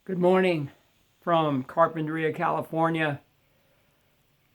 Good morning from Carpinteria, California.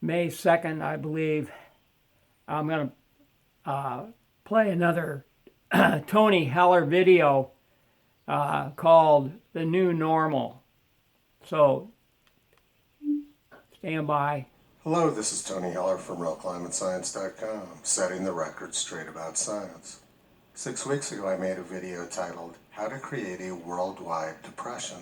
May 2nd, I believe. I'm going to play another Tony Heller video called The New Normal. So stand by. Hello, this is Tony Heller from RealClimateScience.com, setting the record straight about science. 6 weeks ago, I made a video titled, How to Create a Worldwide Depression.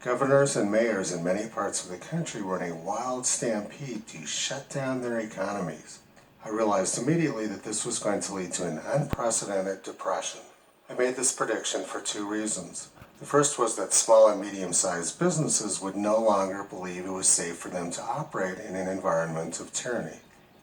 Governors and mayors in many parts of the country were in a wild stampede to shut down their economies. I realized immediately that this was going to lead to an unprecedented depression. I made this prediction for two reasons. The first was that small and medium-sized businesses would no longer believe it was safe for them to operate in an environment of tyranny.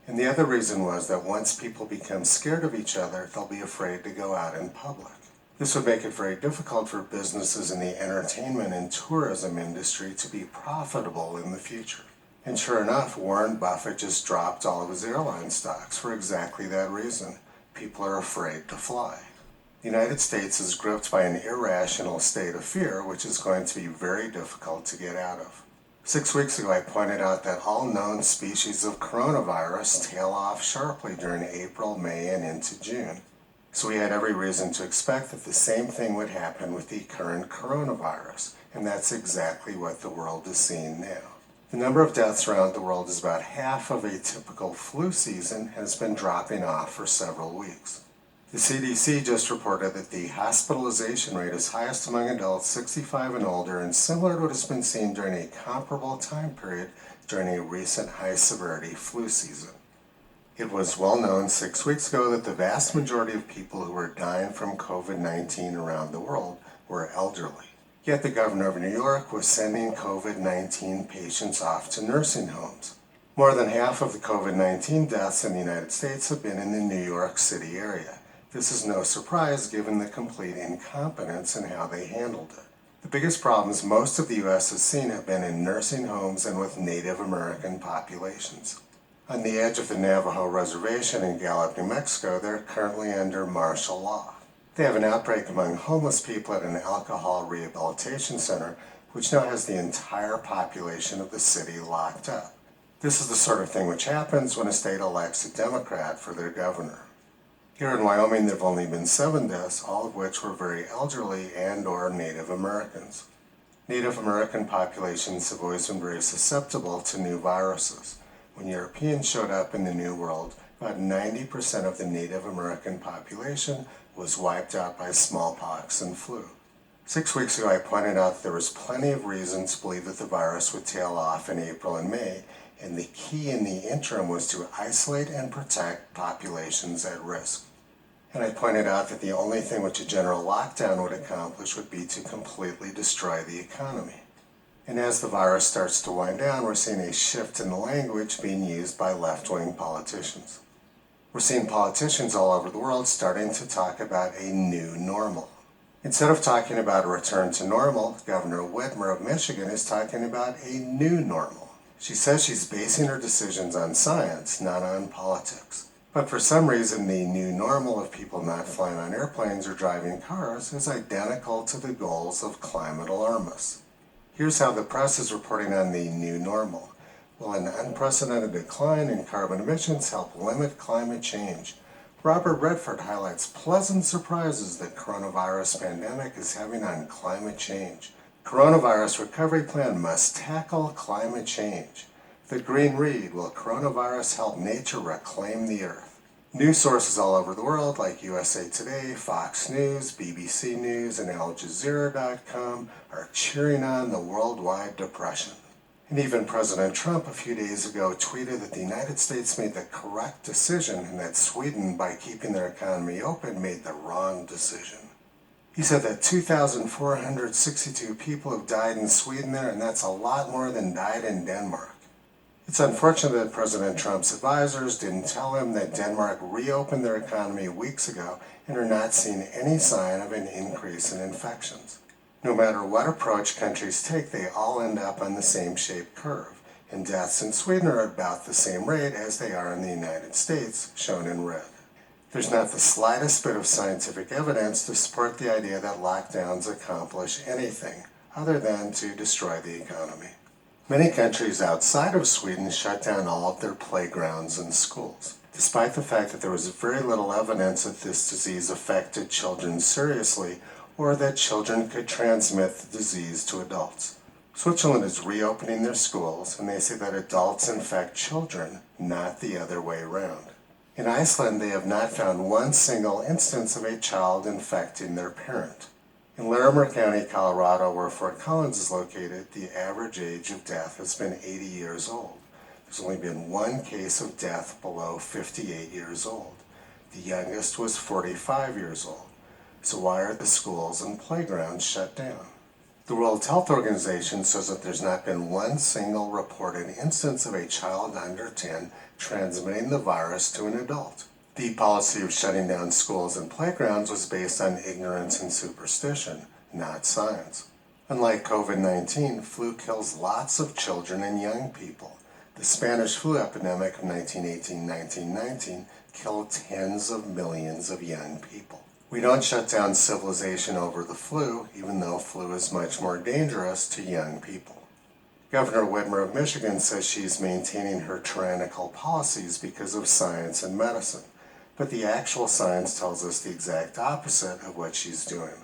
And the other reason was that once people become scared of each other, they'll be afraid to go out in public. This would make it very difficult for businesses in the entertainment and tourism industry to be profitable in the future. And sure enough, Warren Buffett just dropped all of his airline stocks for exactly that reason. People are afraid to fly. The United States is gripped by an irrational state of fear, which is going to be very difficult to get out of. 6 weeks ago, I pointed out that all known species of coronavirus tail off sharply during April, May, and into June. So we had every reason to expect that the same thing would happen with the current coronavirus, and that's exactly what the world is seeing now. The number of deaths around the world is about half of a typical flu season and has been dropping off for several weeks. The CDC just reported that the hospitalization rate is highest among adults 65 and older and similar to what has been seen during a comparable time period during a recent high-severity flu season. It was well known 6 weeks ago that the vast majority of people who were dying from COVID-19 around the world were elderly. Yet the governor of New York was sending COVID-19 patients off to nursing homes. More than half of the COVID-19 deaths in the United States have been in the New York City area. This is no surprise given the complete incompetence in how they handled it. The biggest problems most of the U.S. has seen have been in nursing homes and with Native American populations. On the edge of the Navajo Reservation in Gallup, New Mexico, they're currently under martial law. They have an outbreak among homeless people at an alcohol rehabilitation center, which now has the entire population of the city locked up. This is the sort of thing which happens when a state elects a Democrat for their governor. Here in Wyoming, there have only been 7 deaths, all of which were very elderly and/or Native Americans. Native American populations have always been very susceptible to new viruses. When Europeans showed up in the New World, about 90% of the Native American population was wiped out by smallpox and flu. 6 weeks ago, I pointed out that there was plenty of reason to believe that the virus would tail off in April and May, and the key in the interim was to isolate and protect populations at risk. And I pointed out that the only thing which a general lockdown would accomplish would be to completely destroy the economy. And as the virus starts to wind down, we're seeing a shift in the language being used by left-wing politicians. We're seeing politicians all over the world starting to talk about a new normal. Instead of talking about a return to normal, Governor Whitmer of Michigan is talking about a new normal. She says she's basing her decisions on science, not on politics. But for some reason, the new normal of people not flying on airplanes or driving cars is identical to the goals of climate alarmists. Here's how the press is reporting on the new normal. Will an unprecedented decline in carbon emissions help limit climate change? Robert Redford highlights pleasant surprises the coronavirus pandemic is having on climate change. Coronavirus recovery plan must tackle climate change. The Green Read, will coronavirus help nature reclaim the earth? News sources all over the world like USA Today, Fox News, BBC News, and AlJazeera.com are cheering on the worldwide depression. And even President Trump a few days ago tweeted that the United States made the correct decision and that Sweden, by keeping their economy open, made the wrong decision. He said that 2,462 people have died in Sweden there, and that's a lot more than died in Denmark. It's unfortunate that President Trump's advisors didn't tell him that Denmark reopened their economy weeks ago and are not seeing any sign of an increase in infections. No matter what approach countries take, they all end up on the same shaped curve, and deaths in Sweden are about the same rate as they are in the United States, shown in red. There's not the slightest bit of scientific evidence to support the idea that lockdowns accomplish anything. other than to destroy the economy. Many countries outside of Sweden shut down all of their playgrounds and schools, despite the fact that there was very little evidence that this disease affected children seriously or that children could transmit the disease to adults. Switzerland is reopening their schools, and they say that adults infect children, not the other way around. In Iceland, they have not found one single instance of a child infecting their parent. In Larimer County, Colorado, where Fort Collins is located, the average age of death has been 80 years old. There's only been one case of death below 58 years old. The youngest was 45 years old. So why are the schools and playgrounds shut down? The World Health Organization says that there's not been one single reported instance of a child under 10 transmitting the virus to an adult. The policy of shutting down schools and playgrounds was based on ignorance and superstition, not science. Unlike COVID-19, flu kills lots of children and young people. The Spanish flu epidemic of 1918-1919 killed tens of millions of young people. We don't shut down civilization over the flu, even though flu is much more dangerous to young people. Governor Whitmer of Michigan says she's maintaining her tyrannical policies because of science and medicine, but the actual science tells us the exact opposite of what she's doing.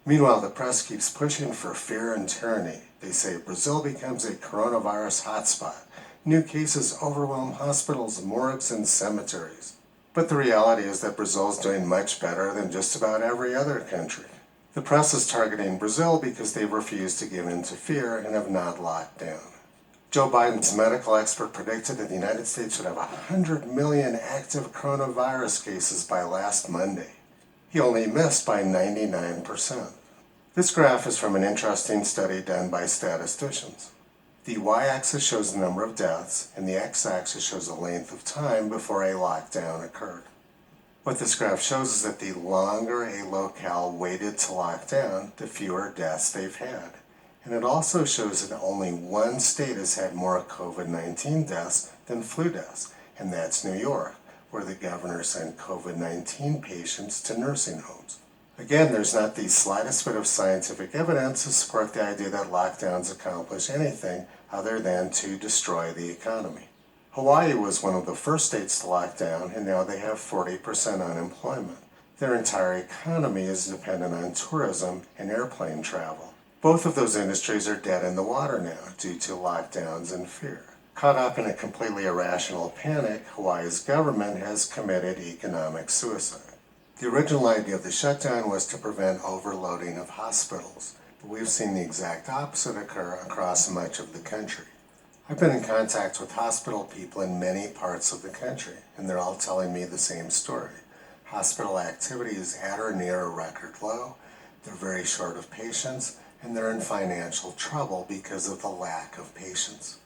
Meanwhile, the press keeps pushing for fear and tyranny. They say Brazil becomes a coronavirus hotspot. New cases overwhelm hospitals, morgues, and cemeteries. But the reality is that Brazil is doing much better than just about every other country. The press is targeting Brazil because they've refused to give in to fear and have not locked down. Joe Biden's medical expert predicted that the United States would have 100 million active coronavirus cases by last Monday. He only missed by 99%. This graph is from an interesting study done by statisticians. The y-axis shows the number of deaths, and the x-axis shows the length of time before a lockdown occurred. What this graph shows is that the longer a locale waited to lock down, the fewer deaths they've had. And it also shows that only one state has had more COVID-19 deaths than flu deaths, and that's New York, where the governor sent COVID-19 patients to nursing homes. Again, there's not the slightest bit of scientific evidence to support the idea that lockdowns accomplish anything other than to destroy the economy. Hawaii was one of the first states to lock down, and now they have 40% unemployment. Their entire economy is dependent on tourism and airplane travel. Both of those industries are dead in the water now due to lockdowns and fear. Caught up in a completely irrational panic, Hawaii's government has committed economic suicide. The original idea of the shutdown was to prevent overloading of hospitals, but we've seen the exact opposite occur across much of the country. I've been in contact with hospital people in many parts of the country, and they're all telling me the same story. Hospital activity is at or near a record low, they're very short of patients, and they're in financial trouble because of the lack of patients.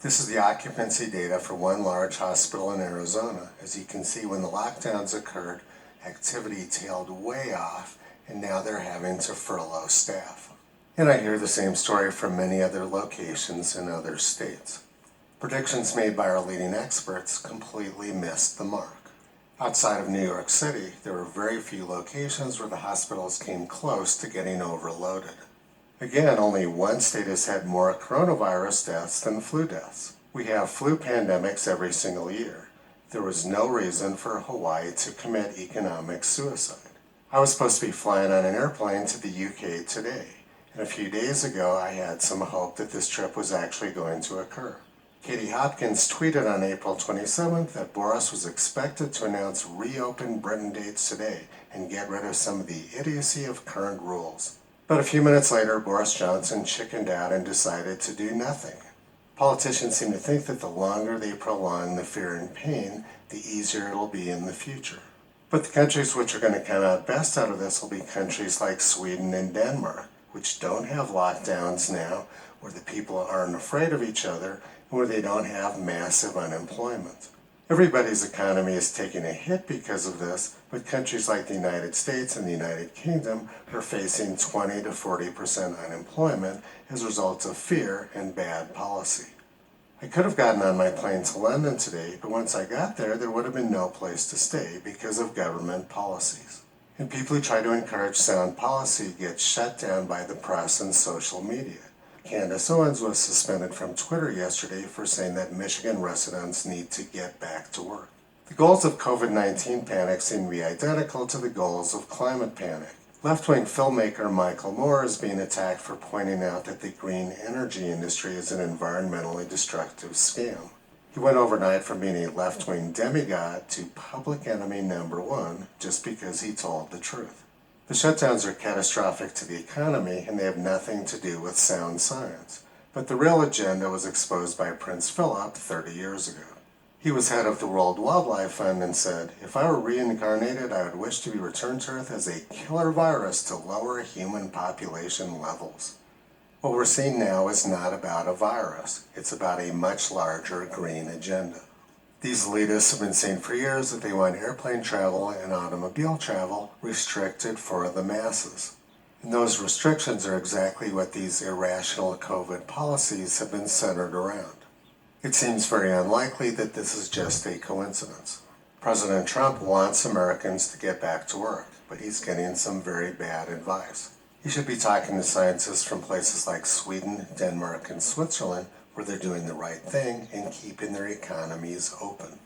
This is the occupancy data for one large hospital in Arizona. As you can see, when the lockdowns occurred, activity tailed way off, and now they're having to furlough staff. And I hear the same story from many other locations in other states. Predictions made by our leading experts completely missed the mark. Outside of New York City, there were very few locations where the hospitals came close to getting overloaded. Again, only one state has had more coronavirus deaths than flu deaths. We have flu pandemics every single year. There was no reason for Hawaii to commit economic suicide. I was supposed to be flying on an airplane to the UK today, and a few days ago I had some hope that this trip was actually going to occur. Katie Hopkins tweeted on April 27th that Boris was expected to announce reopen Britain dates today and get rid of some of the idiocy of current rules. But a few minutes later, Boris Johnson chickened out and decided to do nothing. Politicians seem to think that the longer they prolong the fear and pain, the easier it'll be in the future. But the countries which are going to come out best out of this will be countries like Sweden and Denmark, which don't have lockdowns now, where the people aren't afraid of each other, and where they don't have massive unemployment. Everybody's economy is taking a hit because of this, but countries like the United States and the United Kingdom are facing 20 to 40% unemployment as a result of fear and bad policy. I could have gotten on my plane to London today, but once I got there, there would have been no place to stay because of government policies. And people who try to encourage sound policy get shut down by the press and social media. Candace Owens was suspended from Twitter yesterday for saying that Michigan residents need to get back to work. The goals of COVID-19 panic seem to be identical to the goals of climate panic. Left-wing filmmaker Michael Moore is being attacked for pointing out that the green energy industry is an environmentally destructive scam. He went overnight from being a left-wing demigod to public enemy number one just because he told the truth. The shutdowns are catastrophic to the economy and they have nothing to do with sound science. But the real agenda was exposed by Prince Philip 30 years ago. He was head of the World Wildlife Fund and said, "If I were reincarnated, I would wish to be returned to Earth as a killer virus to lower human population levels." What we're seeing now is not about a virus. It's about a much larger green agenda. These elitists have been saying for years that they want airplane travel and automobile travel restricted for the masses. And those restrictions are exactly what these irrational COVID policies have been centered around. It seems very unlikely that this is just a coincidence. President Trump wants Americans to get back to work, but he's getting some very bad advice. He should be talking to scientists from places like Sweden, Denmark, and Switzerland, where they're doing the right thing and keeping their economies open.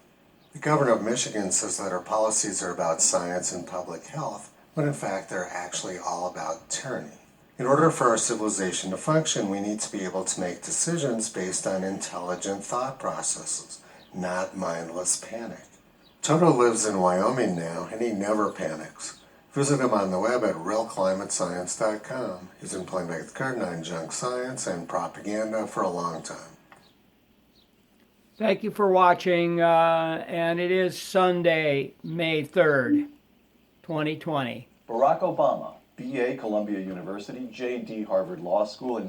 The governor of Michigan says that our policies are about science and public health, when in fact they're actually all about tyranny. In order for our civilization to function, we need to be able to make decisions based on intelligent thought processes, not mindless panic. Toto lives in Wyoming now, and he never panics. Visit him on the web at realclimatescience.com. He's been playing back the curtain on junk science and propaganda for a long time. Thank you for watching, and it is Sunday, May 3rd, 2020. Barack Obama, BA, Columbia University, JD, Harvard Law School, and